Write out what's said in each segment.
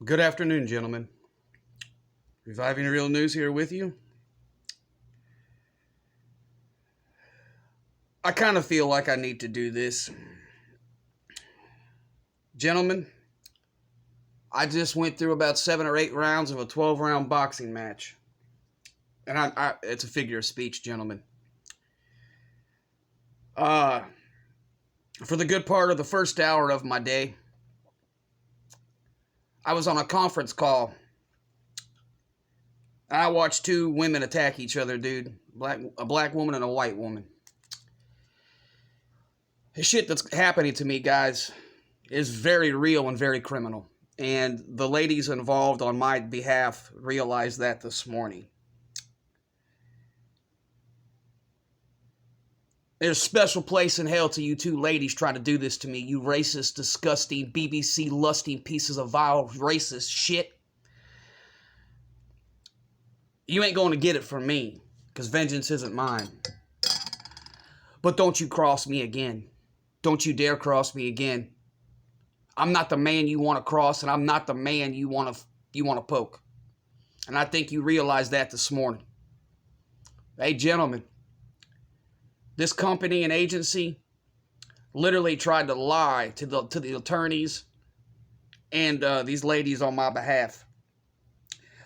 Good afternoon, gentlemen. Reviving Real News here with you. I kind of feel like I need to do this. Gentlemen, I just went through about 7 or 8 rounds of a 12-round boxing match. And it's a figure of speech, gentlemen. For the good part of the first hour of my day, I was on a conference call. And I watched 2 women attack each other, dude. A black woman and a white woman. The shit that's happening to me, guys, is very real and very criminal. And the ladies involved on my behalf realized that this morning. There's a special place in hell to you 2 ladies trying to do this to me, you racist, disgusting, BBC lusting pieces of vile racist shit. You ain't going to get it from me, because vengeance isn't mine. But don't you cross me again. Don't you dare cross me again. I'm not the man you want to cross, and I'm not the man you want to poke. And I think you realized that this morning. Hey, gentlemen, this company and agency literally tried to lie to the attorneys and these ladies on my behalf.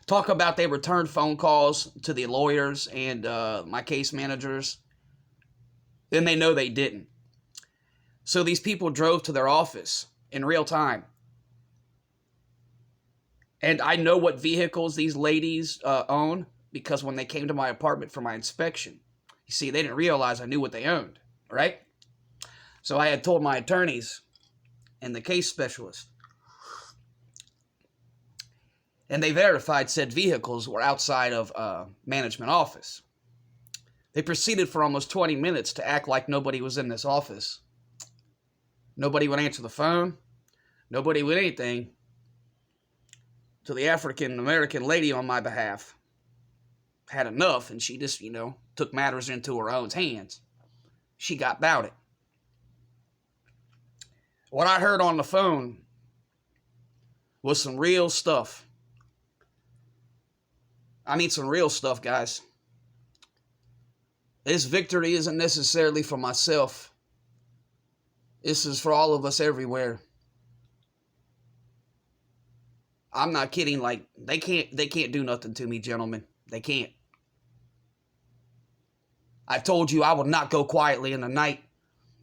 Talk about they returned phone calls to the lawyers and my case managers. Then they know they didn't. So these people drove to their office in real time. And I know what vehicles these ladies own, because when they came to my apartment for my inspection, you see, they didn't realize I knew what they owned, right? So I had told my attorneys and the case specialist. And they verified said vehicles were outside of management office. They proceeded for almost 20 minutes to act like nobody was in this office. Nobody would answer the phone. Nobody would anything. So the African-American lady on my behalf had enough, and she just, took matters into her own hands. She got about it. What I heard on the phone was some real stuff. I mean, some real stuff, guys. This victory isn't necessarily for myself. This is for all of us everywhere. I'm not kidding. Like, they can't do nothing to me, gentlemen. They can't. I told you I would not go quietly in the night.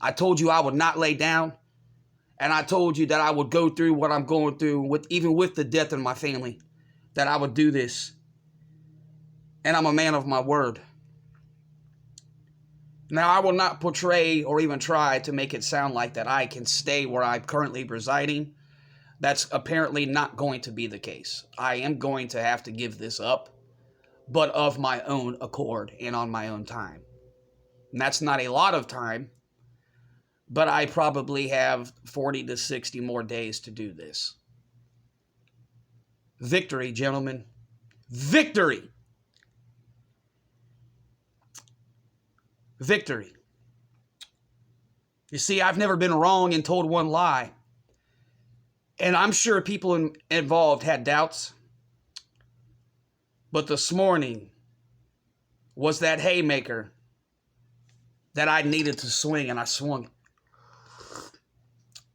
I told you I would not lay down. And I told you that I would go through what I'm going through, even with the death in my family, that I would do this. And I'm a man of my word. Now, I will not portray or even try to make it sound like that I can stay where I'm currently residing. That's apparently not going to be the case. I am going to have to give this up, but of my own accord and on my own time. And that's not a lot of time, but I probably have 40 to 60 more days to do this. Victory, gentlemen. Victory! Victory. You see, I've never been wrong and told one lie. And I'm sure people involved had doubts. But this morning was that haymaker that I needed to swing, and I swung it.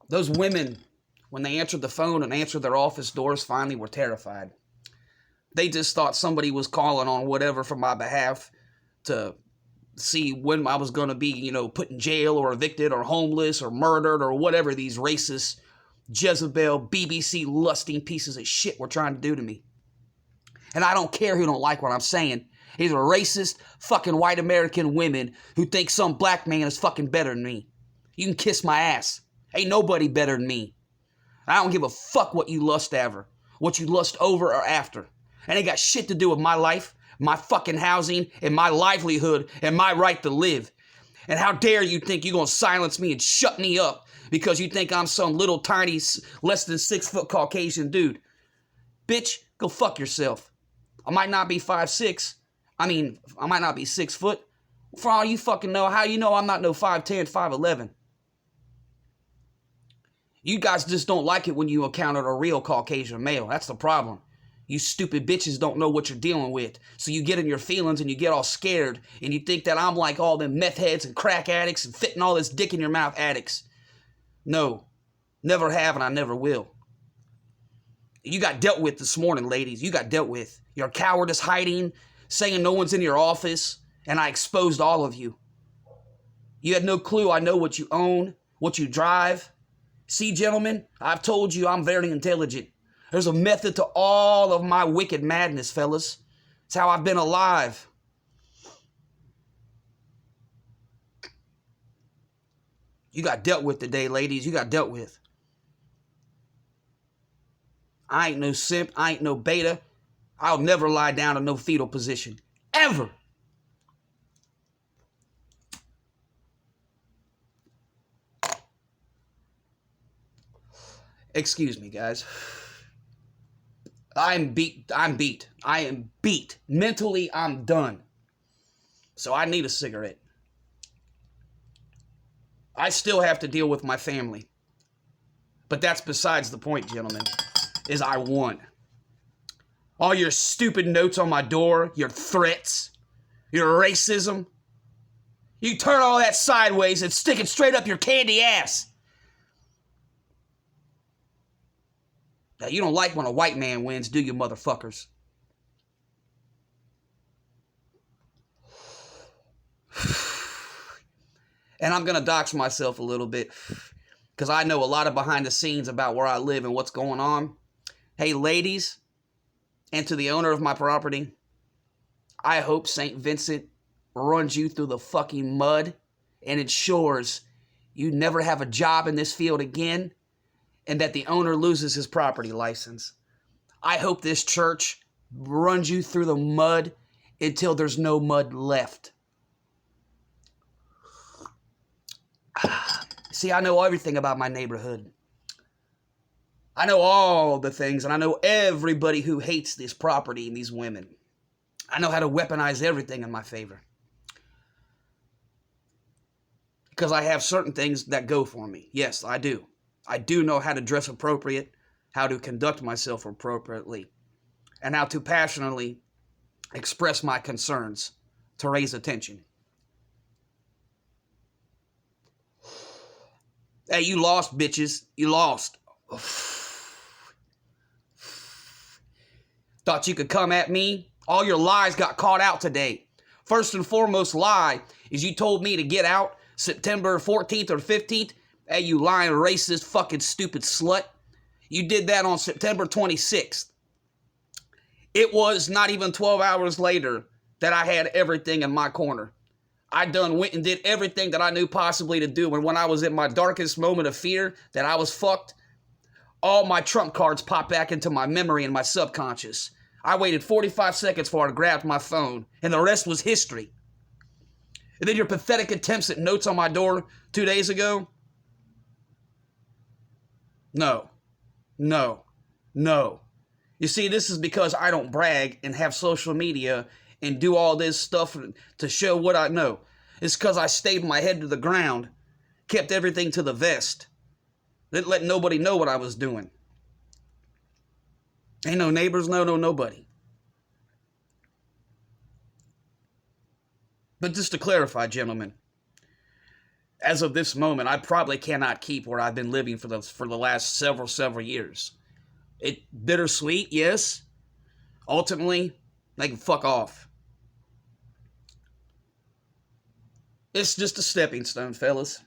Those women, when they answered the phone and answered their office doors, finally were terrified. They just thought somebody was calling on whatever for my behalf to see when I was going to be, put in jail or evicted or homeless or murdered or whatever these racist Jezebel, BBC lusting pieces of shit were trying to do to me. And I don't care who don't like what I'm saying. These are racist fucking white American women who think some black man is fucking better than me. You can kiss my ass. Ain't nobody better than me. I don't give a fuck what you lust over, what you lust over or after. And it got shit to do with my life, my fucking housing, and my livelihood, and my right to live. And how dare you think you're going to silence me and shut me up because you think I'm some little tiny, less than 6 foot Caucasian dude. Bitch, go fuck yourself. I might not be 5'6". I might not be 6 foot. For all you fucking know, how you know I'm not no 5'10", 5'11"? You guys just don't like it when you encounter a real Caucasian male. That's the problem. You stupid bitches don't know what you're dealing with. So you get in your feelings and you get all scared and you think that I'm like all them meth heads and crack addicts and fitting all this dick in your mouth addicts. No, never have and I never will. You got dealt with this morning, ladies. You got dealt with. Your cowardice hiding, saying no one's in your office, and I exposed all of you. You had no clue I know what you own, what you drive. See, gentlemen, I've told you I'm very intelligent. There's a method to all of my wicked madness, fellas. It's how I've been alive. You got dealt with today, ladies. You got dealt with. I ain't no simp. I ain't no beta. I'll never lie down in no fetal position. Ever. Excuse me, guys. I'm beat. I am beat. Mentally, I'm done. So I need a cigarette. I still have to deal with my family. But that's besides the point, gentlemen, is I won. All your stupid notes on my door, your threats, your racism, you turn all that sideways and stick it straight up your candy ass. Now, you don't like when a white man wins, do you, motherfuckers? And I'm going to dox myself a little bit because I know a lot of behind the scenes about where I live and what's going on. Hey, ladies, and to the owner of my property, I hope St. Vincent runs you through the fucking mud and ensures you never have a job in this field again and that the owner loses his property license. I hope this church runs you through the mud until there's no mud left. See, I know everything about my neighborhood. I know all the things, and I know everybody who hates this property and these women. I know how to weaponize everything in my favor. Because I have certain things that go for me. Yes, I do. I do know how to dress appropriate, how to conduct myself appropriately, and how to passionately express my concerns to raise attention. Hey, you lost, bitches. You lost. Thought you could come at me? All your lies got caught out today. First and foremost lie is you told me to get out September 14th or 15th. Hey, you lying, racist, fucking stupid slut. You did that on September 26th. It was not even 12 hours later that I had everything in my corner. I went and did everything that I knew possibly to do. And when I was in my darkest moment of fear that I was fucked, all my trump cards popped back into my memory and my subconscious. I waited 45 seconds before I grabbed my phone, and the rest was history. And then your pathetic attempts at notes on my door 2 days ago? No. You see, this is because I don't brag and have social media and do all this stuff to show what I know. It's because I stayed my head to the ground, kept everything to the vest, didn't let nobody know what I was doing. Ain't no neighbors, no nobody. But just to clarify, gentlemen, as of this moment, I probably cannot keep where I've been living for the last several years. It bittersweet, yes. Ultimately, they can fuck off. It's just a stepping stone, fellas.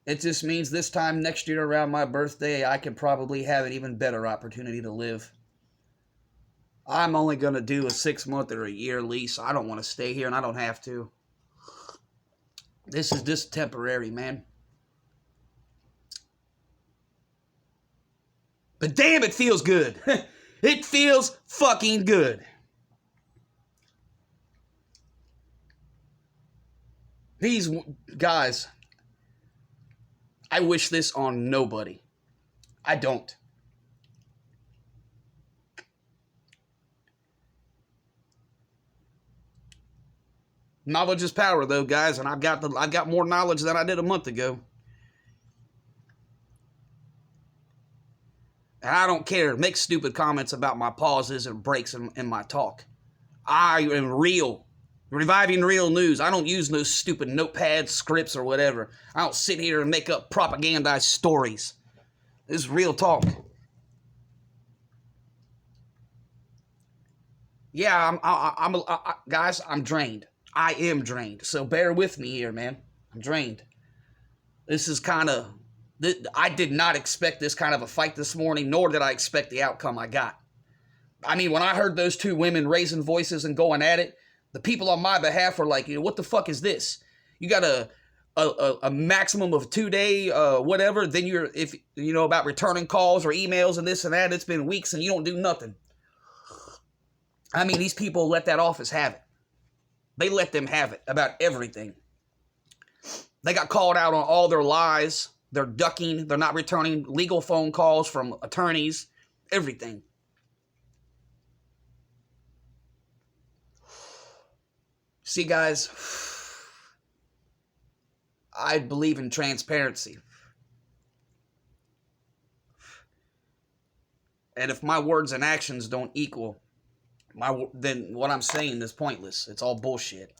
It just means this time next year around my birthday, I can probably have an even better opportunity to live. I'm only going to do a 6-month or a year lease. I don't want to stay here, and I don't have to. This is just temporary, man. But damn, it feels good. It feels fucking good. These guys, I wish this on nobody. I don't. Knowledge is power, though, guys, and I've got more knowledge than I did a month ago. And I don't care. Make stupid comments about my pauses and breaks in my talk. I am real. Reviving real news. I don't use no stupid notepad scripts or whatever. I don't sit here and make up propagandized stories. This is real talk. Yeah, guys, I'm drained. I am drained. So bear with me here, man. I'm drained. This is kind of, I did not expect this kind of a fight this morning, nor did I expect the outcome I got. I mean, when I heard those two women raising voices and going at it, the people on my behalf were like, what the fuck is this? You got a maximum of 2-day, whatever. Then if you know about returning calls or emails and this and that, it's been weeks and you don't do nothing. I mean, these people let that office have it. They let them have it about everything. They got called out on all their lies. They're ducking. They're not returning legal phone calls from attorneys. Everything. See, guys, I believe in transparency. And if my words and actions don't equal then what I'm saying is pointless. It's all bullshit.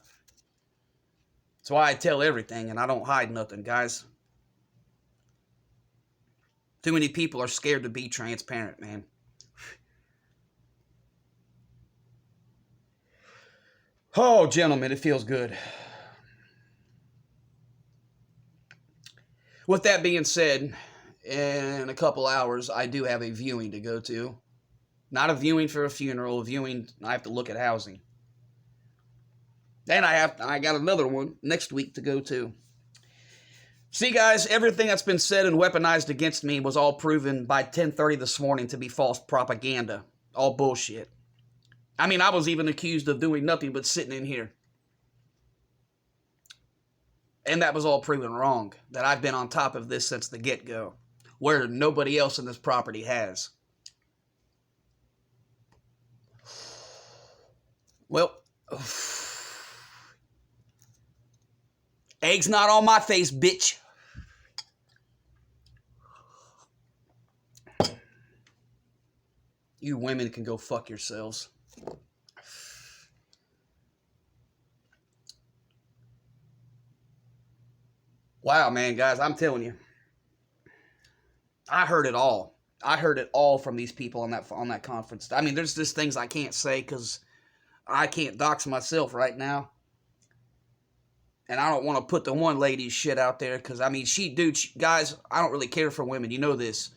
That's why I tell everything and I don't hide nothing, guys. Too many people are scared to be transparent, man. Oh, gentlemen, it feels good. With that being said, in a couple hours, I do have a viewing to go to. Not a viewing for a funeral, a viewing, I have to look at housing. Then I got another one next week to go to. See, guys, everything that's been said and weaponized against me was all proven by 10:30 this morning to be false propaganda. All bullshit. I mean, I was even accused of doing nothing but sitting in here. And that was all proven wrong. That I've been on top of this since the get-go. Where nobody else in this property has. Well, egg's not on my face, bitch. You women can go fuck yourselves. Wow, man, guys, I'm telling you. I heard it all. I heard it all from these people on that conference. I mean, there's just things I can't say because I can't dox myself right now. And I don't want to put the one lady's shit out there because, I mean, guys, I don't really care for women. You know this.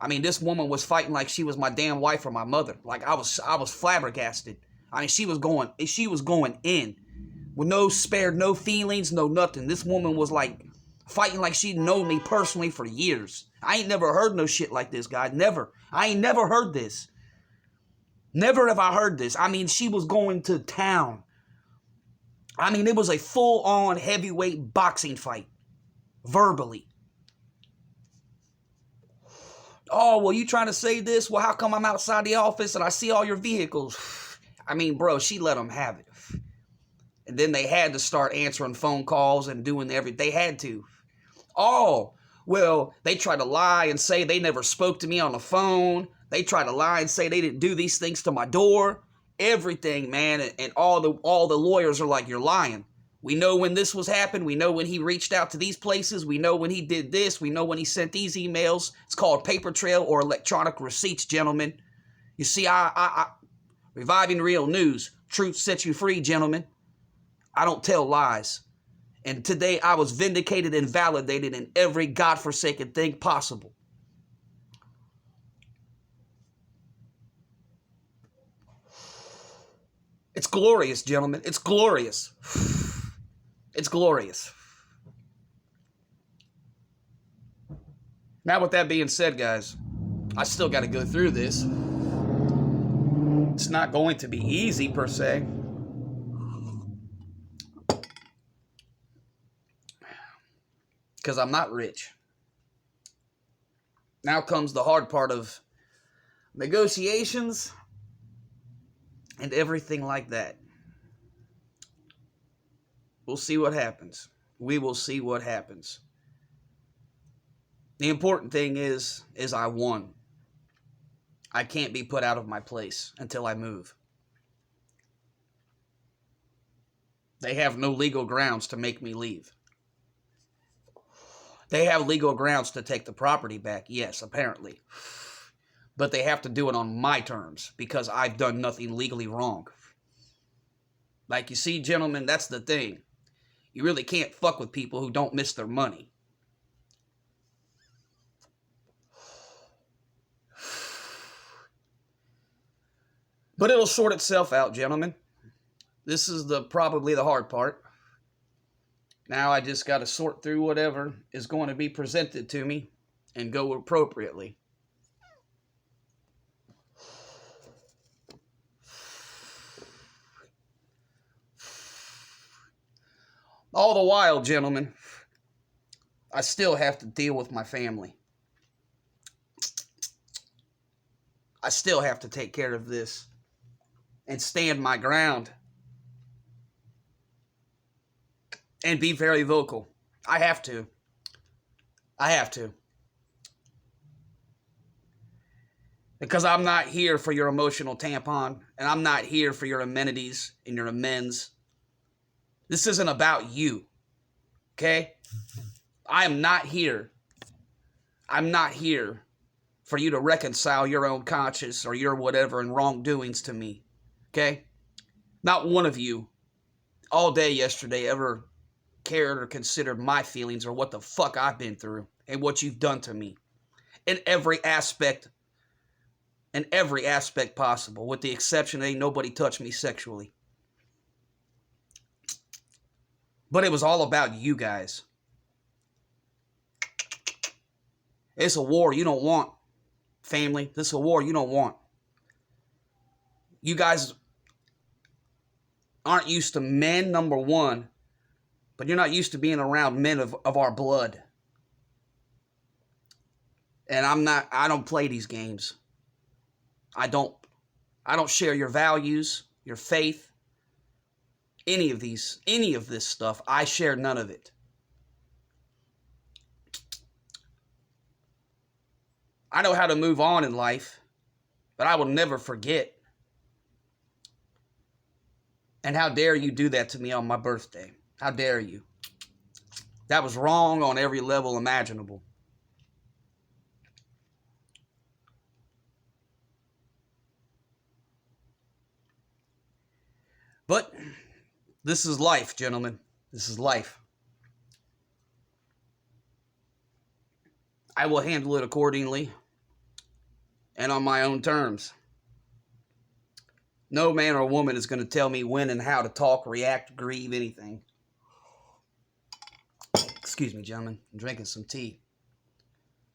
I mean, this woman was fighting like she was my damn wife or my mother. Like, I was flabbergasted. I mean, she was going in. With no spared, no feelings, no nothing. This woman was like fighting like she'd known me personally for years. I ain't never heard no shit like this, guys. Never. I ain't never heard this. Never have I heard this. I mean, she was going to town. I mean, it was a full-on heavyweight boxing fight. Verbally. Oh, well, you trying to say this? Well, how come I'm outside the office and I see all your vehicles? I mean, bro, she let them have it. And then they had to start answering phone calls and doing everything. They had to. Oh, well, they tried to lie and say they never spoke to me on the phone. They tried to lie and say they didn't do these things to my door. Everything, man. And all the lawyers are like, you're lying. We know when this was happened. We know when he reached out to these places. We know when he did this. We know when he sent these emails. It's called paper trail or electronic receipts, gentlemen. You see, reviving real news. Truth sets you free, gentlemen. I don't tell lies. And today I was vindicated and validated in every godforsaken thing possible. It's glorious, gentlemen. It's glorious. It's glorious. Now, with that being said, guys, I still got to go through this. It's not going to be easy, per se. Because I'm not rich. Now comes the hard part of negotiations and everything like that. We'll see what happens. We will see what happens. The important thing is I won. I can't be put out of my place until I move. They have no legal grounds to make me leave. They have legal grounds to take the property back, yes, apparently. But they have to do it on my terms because I've done nothing legally wrong. Like, you see, gentlemen, that's the thing. You really can't fuck with people who don't miss their money. But it'll sort itself out, gentlemen. This is probably the hard part. Now I just got to sort through whatever is going to be presented to me and go appropriately. All the while, gentlemen, I still have to deal with my family. I still have to take care of this and stand my ground and be very vocal. I have to. Because I'm not here for your emotional tampon, and I'm not here for your amenities and your amends. This isn't about you, okay? I am not here. I'm not here for you to reconcile your own conscience or your whatever and wrongdoings to me, okay? Not one of you all day yesterday ever cared or considered my feelings or what the fuck I've been through and what you've done to me in every aspect possible, with the exception that ain't nobody touched me sexually. But it was all about you guys. It's a war you don't want, family. This is a war you don't want. You guys aren't used to men, number one, but you're not used to being around men of our blood. And I don't play these games. I don't share your values, your faith, any of this stuff. I share none of it. I know how to move on in life, but I will never forget. And how dare you do that to me on my birthday? How dare you? That was wrong on every level imaginable. But this is life, gentlemen. This is life. I will handle it accordingly and on my own terms. No man or woman is going to tell me when and how to talk, react, grieve, anything. Excuse me, gentlemen. I'm drinking some tea.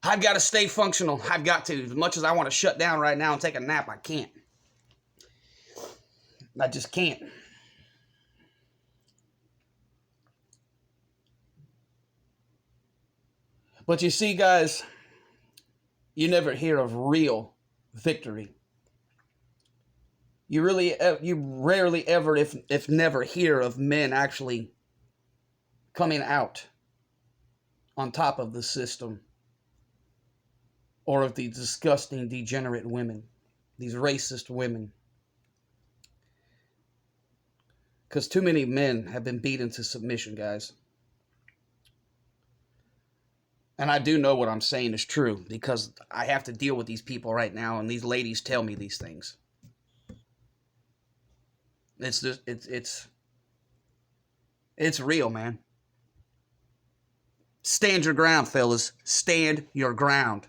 I've got to stay functional. I've got to. As much as I want to shut down right now and take a nap, I can't. I just can't. But you see, guys, you never hear of real victory. You rarely ever, if never, hear of men actually coming out on top of the system, or of the disgusting, degenerate women, these racist women. Because too many men have been beaten to submission, guys. And I do know what I'm saying is true, because I have to deal with these people right now, and these ladies tell me these things. It's real, man. Stand your ground, fellas. Stand your ground.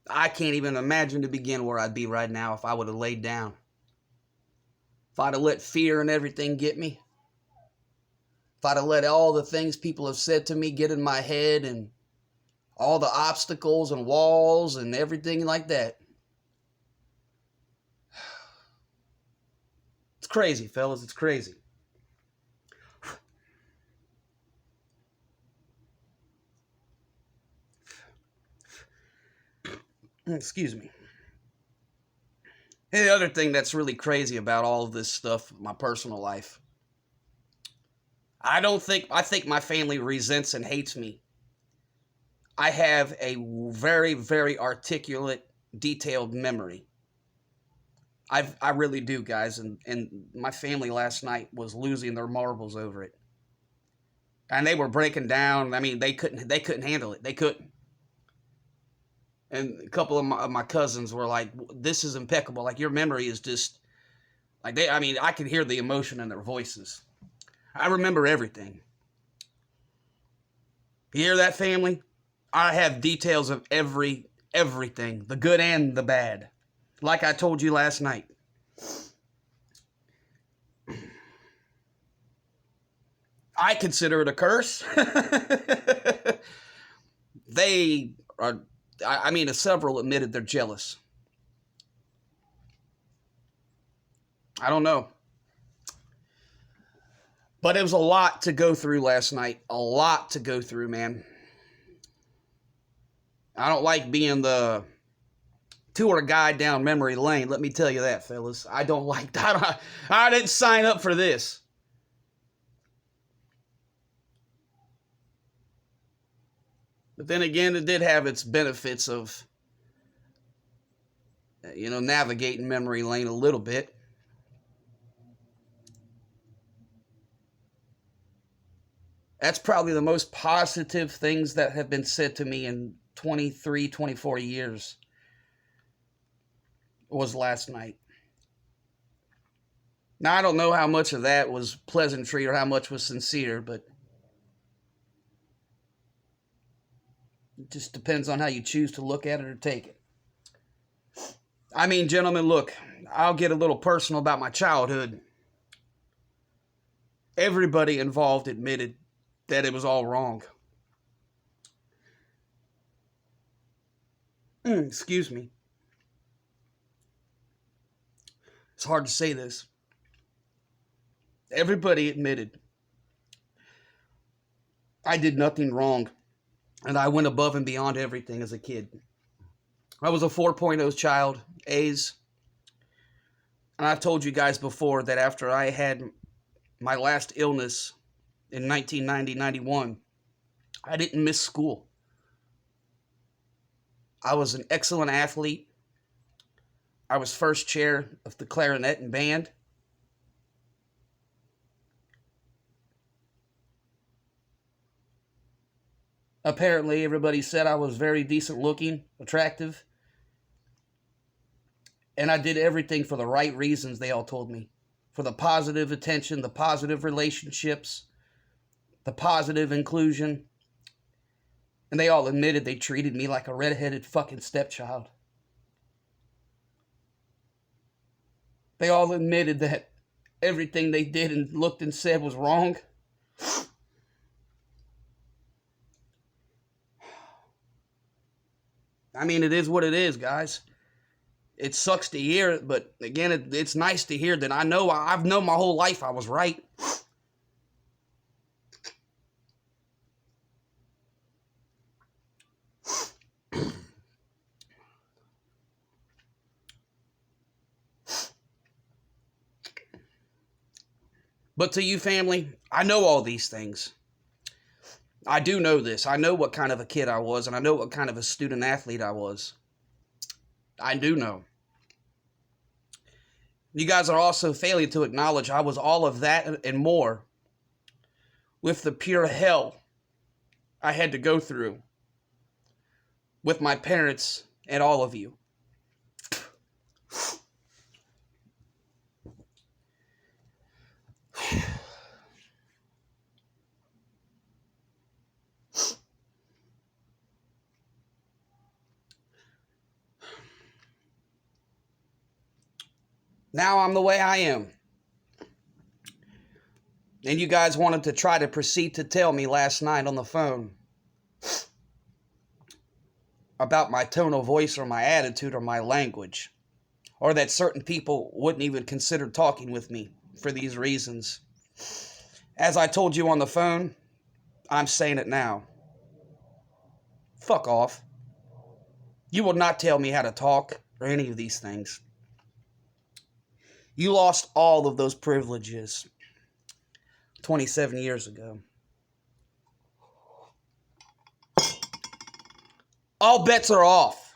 I can't even imagine to begin where I'd be right now if I would have laid down. If I'd have let fear and everything get me. If I'd have let all the things people have said to me get in my head, and all the obstacles and walls and everything like that. It's crazy, fellas. It's crazy. Excuse me. And the other thing that's really crazy about all of this stuff, my personal life, I think my family resents and hates me. I have a very, very articulate, detailed memory. I really do, guys, and my family last night was losing their marbles over it. And they were breaking down. I mean, they couldn't handle it. They couldn't. And a couple of my cousins were like, "This is impeccable. Like your memory is just like they. I mean, I could hear the emotion in their voices. I remember everything. You hear that, family? I have details of everything, the good and the bad. Like I told you last night. I consider it a curse. They are. I mean, several admitted they're jealous. I don't know. But it was a lot to go through last night. A lot to go through, man. I don't like being the tour guide down memory lane. Let me tell you that, fellas. I don't like that. I didn't sign up for this. But then again, it did have its benefits of, navigating memory lane a little bit. That's probably the most positive things that have been said to me in 23, 24 years was last night. Now, I don't know how much of that was pleasantry or how much was sincere, but it just depends on how you choose to look at it or take it. I mean, gentlemen, look, I'll get a little personal about my childhood. Everybody involved admitted that it was all wrong. Excuse me. It's hard to say this. Everybody admitted I did nothing wrong, and I went above and beyond everything as a kid. I was a 4.0 child, A's. And I've told you guys before that after I had my last illness in 1990-91, I didn't miss school. I was an excellent athlete. I was first chair of the clarinet and band. Apparently, everybody said I was very decent looking, attractive. And I did everything for the right reasons, they all told me. For the positive attention, the positive relationships, the positive inclusion. And they all admitted they treated me like a redheaded fucking stepchild. They all admitted that everything they did and looked and said was wrong. I mean, it is what it is, guys. It sucks to hear it, but again, it's nice to hear that I've known my whole life I was right. But to you, family, I know all these things. I do know this. I know what kind of a kid I was, and I know what kind of a student athlete I was. I do know. You guys are also failing to acknowledge I was all of that and more with the pure hell I had to go through with my parents and all of you. Now I'm the way I am. And you guys wanted to try to proceed to tell me last night on the phone about my tone of voice or my attitude or my language, or that certain people wouldn't even consider talking with me for these reasons. As I told you on the phone, I'm saying it now. Fuck off. You will not tell me how to talk or any of these things. You lost all of those privileges 27 years ago. All bets are off.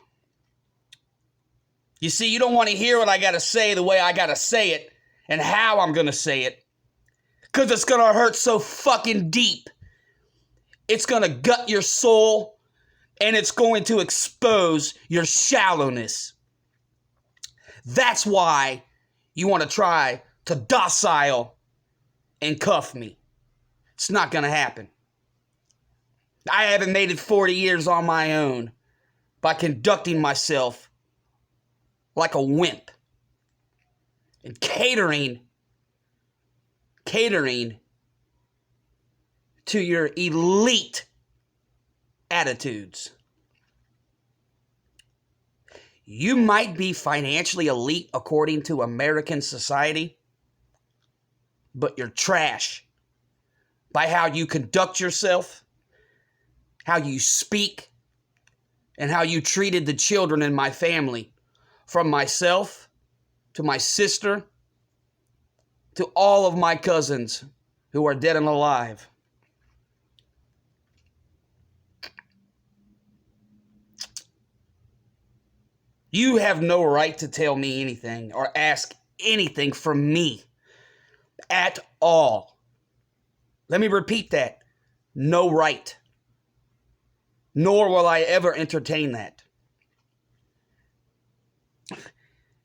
You see, you don't want to hear what I got to say the way I got to say it and how I'm going to say it. Because it's going to hurt so fucking deep. It's going to gut your soul and it's going to expose your shallowness. That's why you want to try to docile and cuff me. It's not going to happen. I haven't made it 40 years on my own by conducting myself like a wimp and catering to your elite attitudes. You might be financially elite according to American society, but you're trash by how you conduct yourself, how you speak, and how you treated the children in my family, from myself to my sister to all of my cousins who are dead and alive. You have no right to tell me anything or ask anything from me at all. Let me repeat that. No right. Nor will I ever entertain that.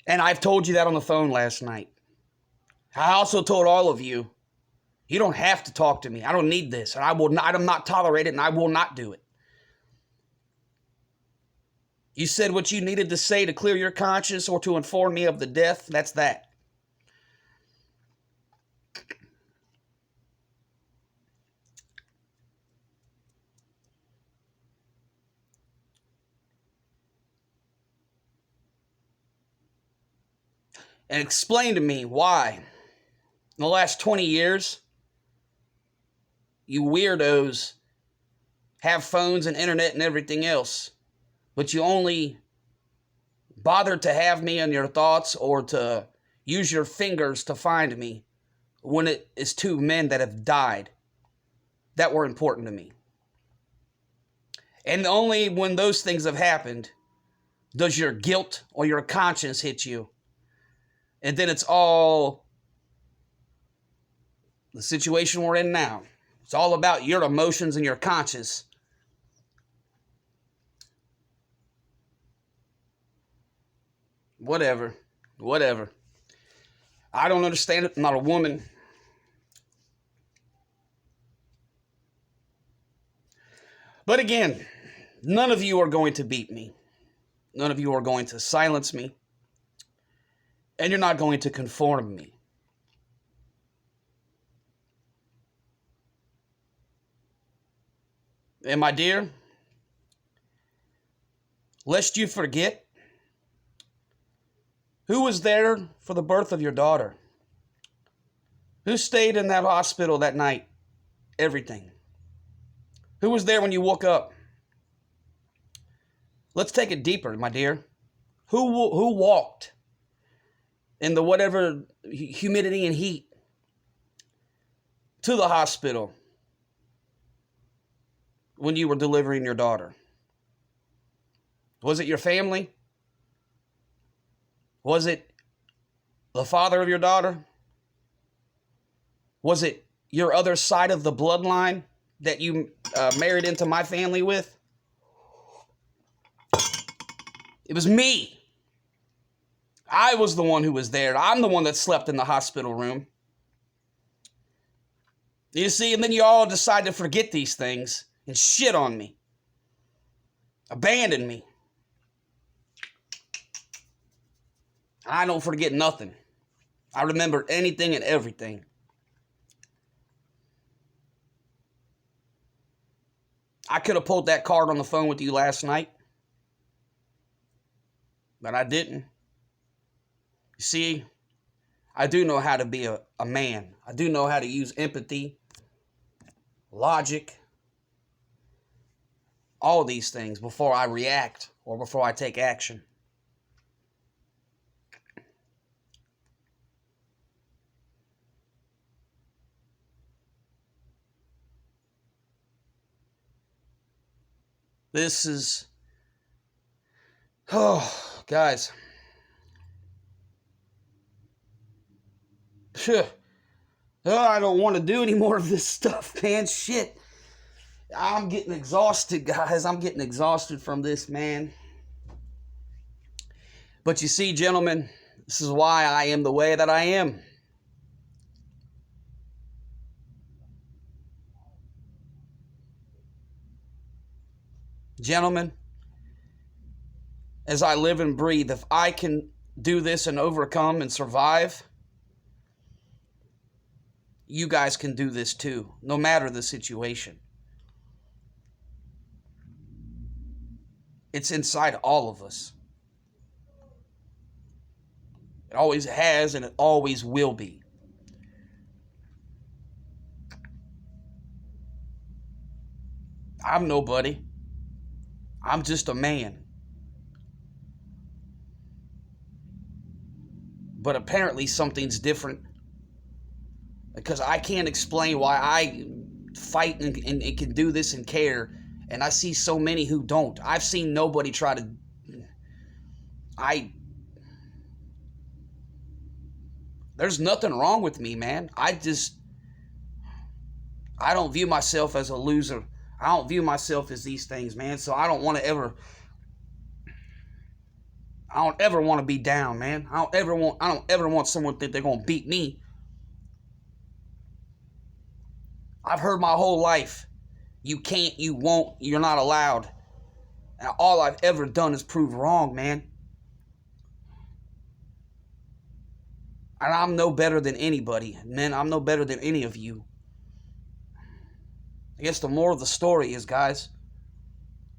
And I've told you that on the phone last night. I also told all of you, you don't have to talk to me. I don't need this. And I'm not tolerate it, and I will not do it. You said what you needed to say to clear your conscience or to inform me of the death. That's that. And explain to me why, in the last 20 years, you weirdos have phones and internet and everything else, but you only bother to have me in your thoughts or to use your fingers to find me when it is two men that have died that were important to me. And only when those things have happened does your guilt or your conscience hit you. And then it's all the situation we're in now. It's all about your emotions and your conscience. Whatever. I don't understand it. I'm not a woman. But again, none of you are going to beat me. None of you are going to silence me. And you're not going to conform me. And my dear, lest you forget, who was there for the birth of your daughter? Who stayed in that hospital that night? Everything. Who was there when you woke up? Let's take it deeper, my dear. Who walked in the whatever humidity and heat to the hospital when you were delivering your daughter? Was it your family? Was it the father of your daughter? Was it your other side of the bloodline that you married into my family with? It was me. I was the one who was there. I'm the one that slept in the hospital room. You see, and then you all decide to forget these things and shit on me. Abandon me. I don't forget nothing. I remember anything and everything. I could have pulled that card on the phone with you last night, but I didn't. You see, I do know how to be a man. I do know how to use empathy, logic, all these things before I react or before I take action. This is, oh, guys. Phew. Oh, I don't want to do any more of this stuff, man. Shit. I'm getting exhausted, guys. I'm getting exhausted from this, man. But you see, gentlemen, this is why I am the way that I am. Gentlemen, as I live and breathe, if I can do this and overcome and survive, you guys can do this too, no matter the situation. It's inside all of us. It always has and it always will be. I'm nobody. I'm just a man. But apparently something's different, because I can't explain why I fight and can do this and care, and I see so many who don't. I've seen nobody try to... There's nothing wrong with me, man. I don't view myself as a loser. I don't view myself as these things, man. So I don't ever want to be down, man. I don't ever want someone to think they're going to beat me. I've heard my whole life, you can't, you won't, you're not allowed. And all I've ever done is prove wrong, man. And I'm no better than anybody, man. I'm no better than any of you. I guess the moral of the story is, guys,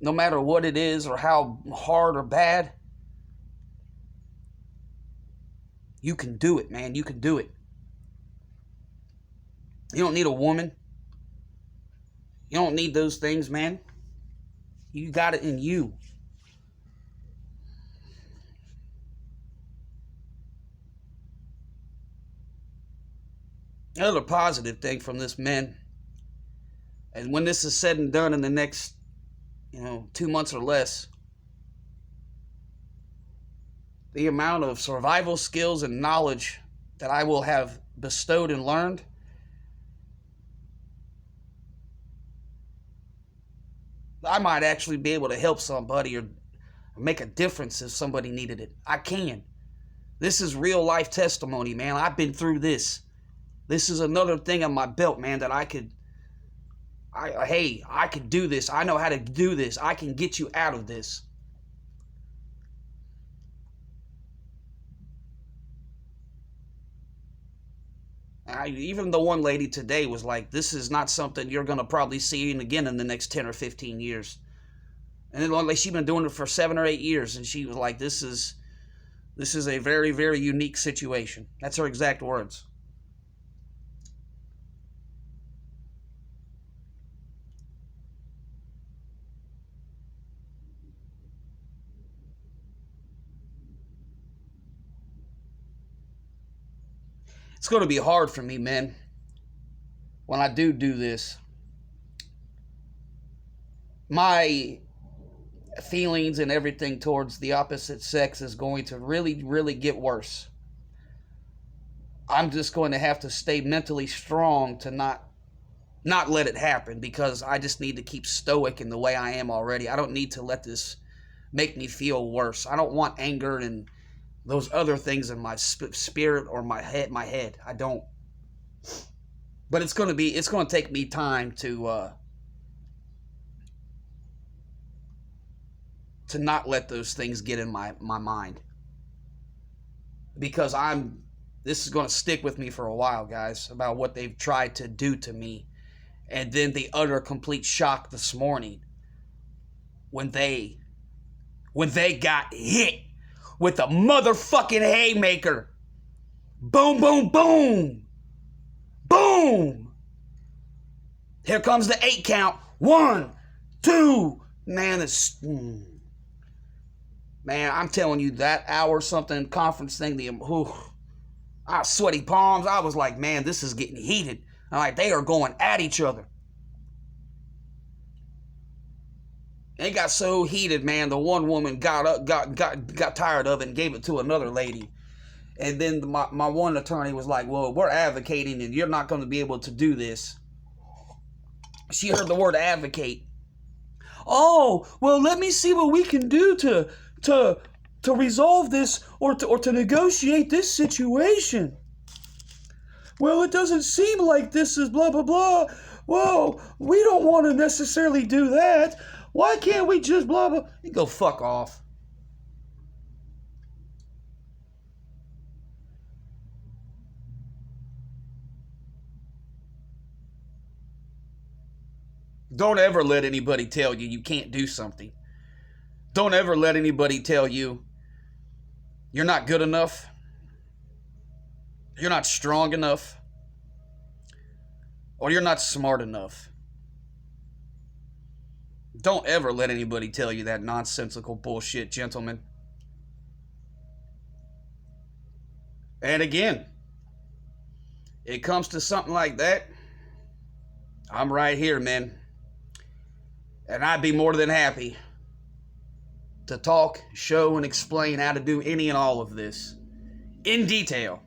no matter what it is or how hard or bad, you can do it, man. You can do it. You don't need a woman. You don't need those things, man. You got it in you. Another positive thing from this, men, and when this is said and done in the next, 2 months or less, the amount of survival skills and knowledge that I will have bestowed and learned, I might actually be able to help somebody or make a difference if somebody needed it. I can. This is real life testimony, man. I've been through this. This is another thing on my belt, man, that I could do this. I know how to do this. I can get you out of this. Even the one lady today was like, this is not something you're going to probably see again in the next 10 or 15 years. And then like she's been doing it for 7 or 8 years, and she was like, this is a very, very unique situation. That's her exact words. It's going to be hard for me, man, when I do this. My feelings and everything towards the opposite sex is going to really, really get worse. I'm just going to have to stay mentally strong to not let it happen, because I just need to keep stoic in the way I am already. I don't need to let this make me feel worse. I don't want anger and those other things in my spirit or my head. I don't. But it's going to take me time to not let those things get in my mind. Because this is going to stick with me for a while, guys, about what they've tried to do to me. And then the utter complete shock this morning when they got hit with a motherfucking haymaker. Boom, boom, boom. Boom. Here comes the 8 count. 1, 2. Man, I'm telling you, that hour something conference thing, I sweaty palms. I was like, man, this is getting heated. I'm like, they are going at each other. And it got so heated, man. The one woman got tired of it and gave it to another lady. And then my one attorney was like, well, we're advocating and you're not going to be able to do this. She heard the word advocate. Oh, well, let me see what we can do to resolve this or to negotiate this situation. Well, it doesn't seem like this is blah, blah, blah. Well, we don't want to necessarily do that. Why can't we just blah, blah? You go fuck off. Don't ever let anybody tell you can't do something. Don't ever let anybody tell you you're not good enough. You're not strong enough. Or you're not smart enough. Don't ever let anybody tell you that nonsensical bullshit, gentlemen. And again, it comes to something like that, I'm right here, man. And I'd be more than happy to talk, show, and explain how to do any and all of this in detail.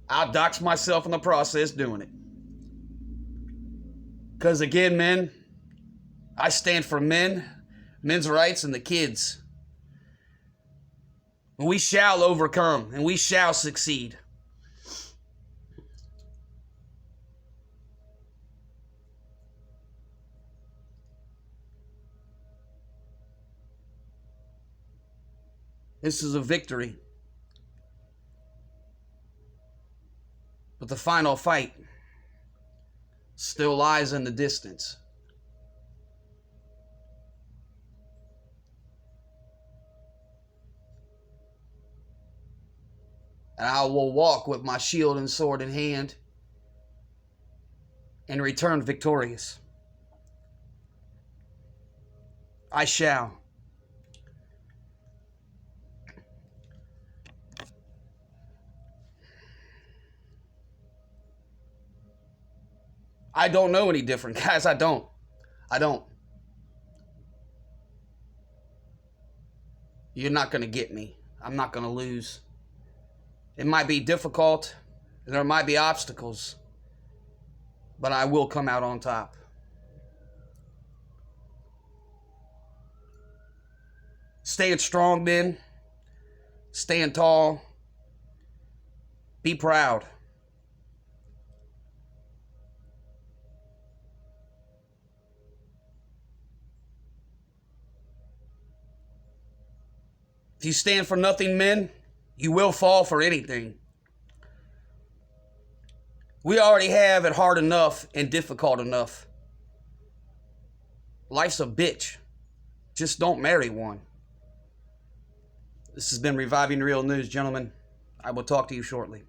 I'll dox myself in the process doing it. Because again, men, I stand for men, men's rights, and the kids. We shall overcome, and we shall succeed. This is a victory. But the final fight still lies in the distance. And I will walk with my shield and sword in hand and return victorious. I shall. I don't know any different, guys. I don't. You're not going to get me. I'm not going to lose. It might be difficult. There might be obstacles. But I will come out on top. Stand strong, men. Stand tall. Be proud. If you stand for nothing, men, you will fall for anything. We already have it hard enough and difficult enough. Life's a bitch. Just don't marry one. This has been Reviving Real News, gentlemen. I will talk to you shortly.